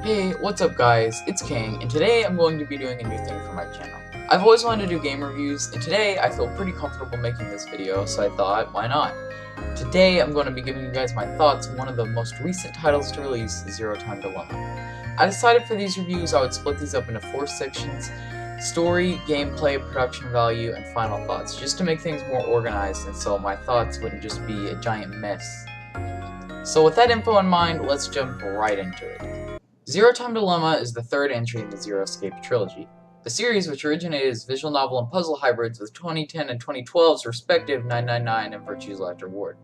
Hey, what's up guys, it's King, and today I'm going to be doing a new thing for my channel. I've always wanted to do game reviews, and today I feel pretty comfortable making this video, so I thought, why not? Today I'm going to be giving you guys my thoughts on one of the most recent titles to release, Zero Time Dilemma. I decided for these reviews I would split these up into 4 sections: story, gameplay, production value, and final thoughts, just to make things more organized and so my thoughts wouldn't just be a giant mess. So with that info in mind, let's jump right into it. Zero Time Dilemma is the third entry in the Zero Escape trilogy. The series, which originated as visual novel and puzzle hybrids with 2010 and 2012's respective 999 and Virtue's Last Reward.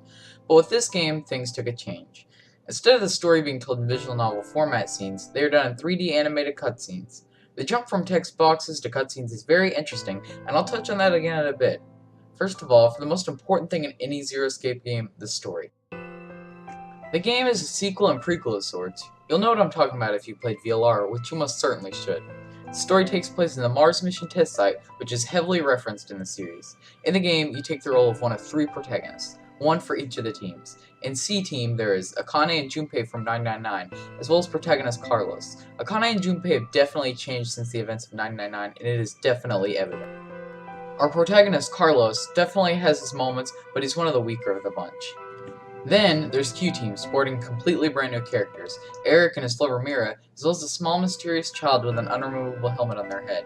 But with this game, things took a change. Instead of the story being told in visual novel format scenes, they are done in 3D animated cutscenes. The jump from text boxes to cutscenes is very interesting, and I'll touch on that again in a bit. First of all, for the most important thing in any Zero Escape game, the story. The game is a sequel and prequel of sorts. You'll know what I'm talking about if you played VLR, which you most certainly should. The story takes place in the Mars mission test site, which is heavily referenced in the series. In the game, you take the role of one of 3 protagonists, one for each of the teams. In C Team, there is Akane and Junpei from 999, as well as protagonist Carlos. Akane and Junpei have definitely changed since the events of 999, and it is definitely evident. Our protagonist, Carlos, definitely has his moments, but he's one of the weaker of the bunch. Then, there's Q-Team, sporting completely brand new characters, Eric and his lover Mira, as well as a small mysterious child with an unremovable helmet on their head.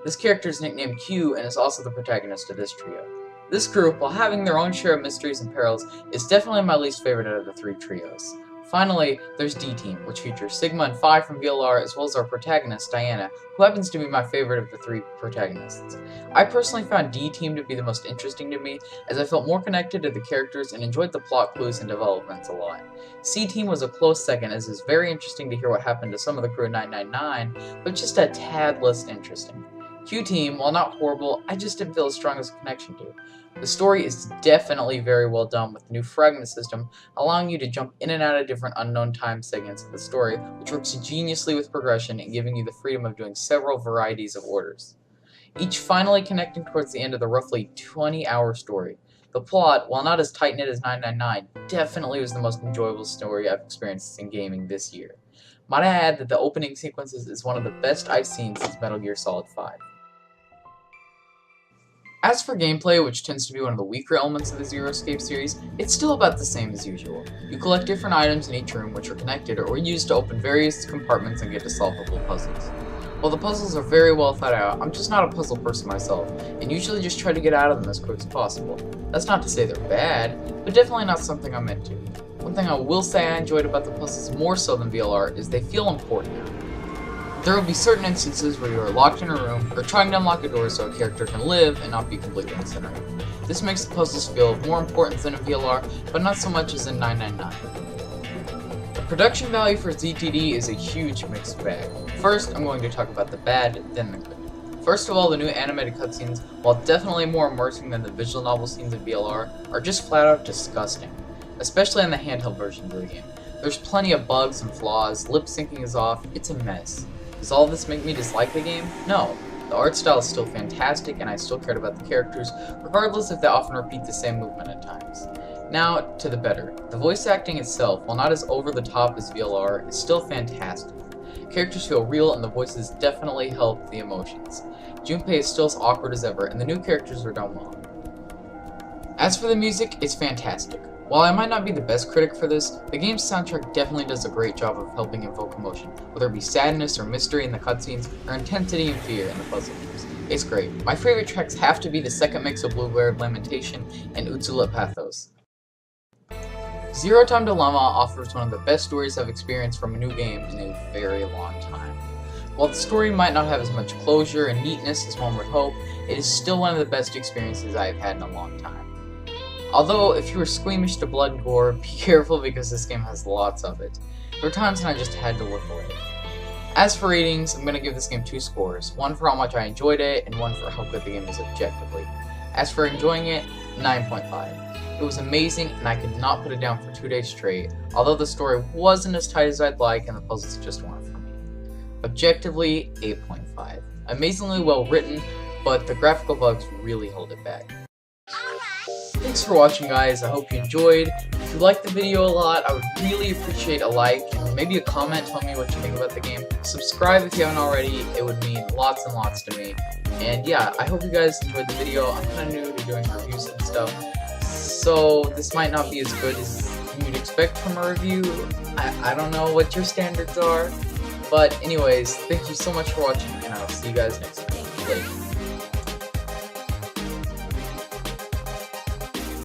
This character is nicknamed Q and is also the protagonist of this trio. This group, while having their own share of mysteries and perils, is definitely my least favorite out of the 3 trios. Finally, there's D-Team, which features Sigma and Phi from VLR, as well as our protagonist, Diana, who happens to be my favorite of the 3 protagonists. I personally found D-Team to be the most interesting to me, as I felt more connected to the characters and enjoyed the plot clues and developments a lot. C-Team was a close second, as it's very interesting to hear what happened to some of the crew in 999, but just a tad less interesting. Q-Team, while not horrible, I just didn't feel as strong as a connection to. The story is definitely very well done with the new fragment system, allowing you to jump in and out of different unknown time segments of the story, which works geniusly with progression and giving you the freedom of doing several varieties of orders. Each finally connecting towards the end of the roughly 20-hour story. The plot, while not as tight-knit as 999, definitely was the most enjoyable story I've experienced in gaming this year. Might I add that the opening sequences is one of the best I've seen since Metal Gear Solid 5. As for gameplay, which tends to be one of the weaker elements of the Zero Escape series, it's still about the same as usual. You collect different items in each room which are connected or used to open various compartments and get to solvable puzzles. While the puzzles are very well thought out, I'm just not a puzzle person myself, and usually just try to get out of them as quick as possible. That's not to say they're bad, but definitely not something I'm into. One thing I will say I enjoyed about the puzzles more so than VLR is they feel important now. There will be certain instances where you are locked in a room, or trying to unlock a door so a character can live and not be completely incinerated. This makes the puzzles feel of more importance than in VLR, but not so much as in 999. The production value for ZTD is a huge mixed bag. First, I'm going to talk about the bad, then the good. First of all, the new animated cutscenes, while definitely more immersing than the visual novel scenes in VLR, are just flat out disgusting, especially in the handheld version of the game. There's plenty of bugs and flaws, lip syncing is off, it's a mess. Does all this make me dislike the game? No. The art style is still fantastic and I still cared about the characters, regardless if they often repeat the same movement at times. Now, to the better. The voice acting itself, while not as over the top as VLR, is still fantastic. Characters feel real and the voices definitely help the emotions. Junpei is still as awkward as ever and the new characters are done well. As for the music, it's fantastic. While I might not be the best critic for this, the game's soundtrack definitely does a great job of helping evoke emotion, whether it be sadness or mystery in the cutscenes, or intensity and fear in the puzzle games. It's great. My favorite tracks have to be the second mix of Blueberry Lamentation and Utsulate Pathos. Zero Time Dilemma offers one of the best stories I've experienced from a new game in a very long time. While the story might not have as much closure and neatness as one would hope, it is still one of the best experiences I have had in a long time. Although, if you are squeamish to blood and gore, be careful because this game has lots of it. There were times when I just had to look away. As for ratings, I'm going to give this game 2 scores, one for how much I enjoyed it, and one for how good the game is objectively. As for enjoying it, 9.5. It was amazing, and I could not put it down for 2 days straight, although the story wasn't as tight as I'd like, and the puzzles just weren't for me. Objectively, 8.5. Amazingly well written, but the graphical bugs really hold it back. Thanks for watching guys, I hope you enjoyed. If you liked the video a lot, I would really appreciate a like and maybe a comment telling me what you think about the game. Subscribe if you haven't already, it would mean lots and lots to me. And yeah, I hope you guys enjoyed the video. I'm kind of new to doing reviews and stuff, so this might not be as good as you'd expect from a review. I don't know what your standards are, but anyways, thank you so much for watching, and I'll see you guys next time. Later.